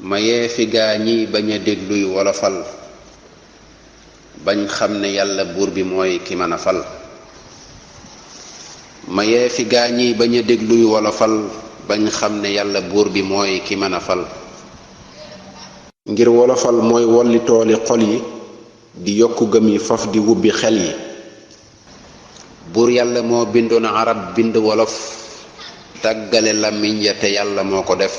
ma yee fi gaa ñi bañ a dégluy wolofal bañ xam ne yàlla buur bi mooy ki mën a fal. ma yee fi gaa ñi bañ a dégluy wolofal bañ xam ne yàlla buur bi mooy ki mën a fal. ngir wolofal mooy wolli tooli xol yi di yokku gëm yi faf di wubbi xel yi. buur yàlla moo bindoon arab bind wolof tàggale làmmiñ ya te yàlla moo ko def.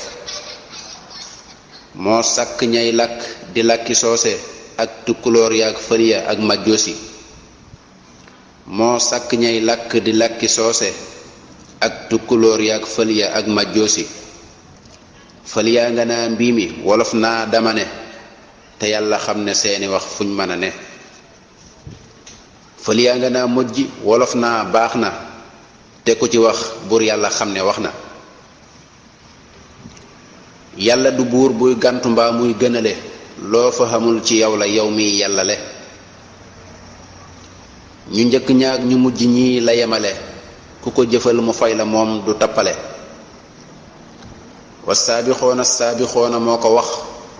moo sàkk ñay làkk di làkki soose ak tukkulóor ya ak fël ya ak majjoosi. moo sàkk ñay làkk di làkki soose ak tukkulóor ya ak fël ya ak majjoosi. fël yaa nga naa mbii mi wolof naa dama ne te yàlla xam ne seeni wax fuñ mën a ne. fël yaa nga naa mujj wolof naa baax na te ku ci wax buur yàlla xam ne wax na. yàlla du buur buy gàntu mbaa muy gënale loo fa xamul ci yow la yow mi yàllale. ñu njëkk ñaag ñu mujj ñii la yemale ku ko jëfal mu fay la moom du tappale. wa saabixoona moo ko wax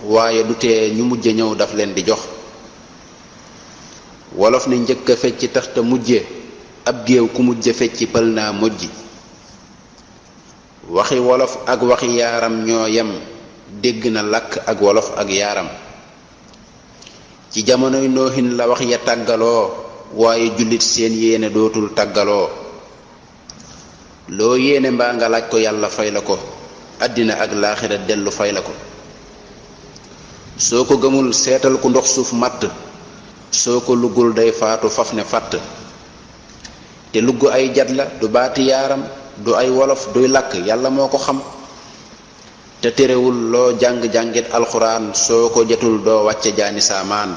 waaye du tee ñu mujj ñëw daf leen di jox. wolof ne njëkk a fecc tax te mujje ab géew ku mujj fecc pël naa mujj. waxi wolof ak waxi yaaram ñoo yem dégg na làkk ak wolof ak yaaram. ci jamonoy noohin la wax ya tàggaloo waaye jullit seen yéene dootul tàggaloo. loo yéene mbaa nga laaj ko yàlla fay la ko àddina ak laaxira dellu fay la ko. soo ko gëmul seetal ku ndox suuf matt soo ko luggul day faatu faf ne fatt. te lugg ay jat la du baati yaaram du ay wolof duy làkk yàlla moo ko xam. te terewul loo jàng-jàngit alxuraan soo ko jotul doo wàcce jaani saamaan.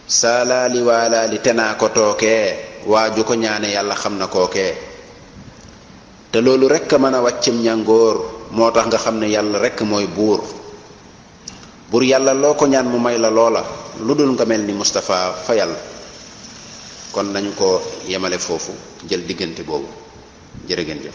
saalaali waalaali te naa ko tookee waaju ko ñaane yàlla xam na kookee. te loolu rekk a mën a wàccem ñàngoor moo tax nga xam ne yàlla rekk mooy buur. buur yàlla loo ko ñaan mu may la loola lu dul nga mel ni Mustapha fa yàlla. kon nañu ko yemale foofu jël diggante boobu jërë ngeen jëf.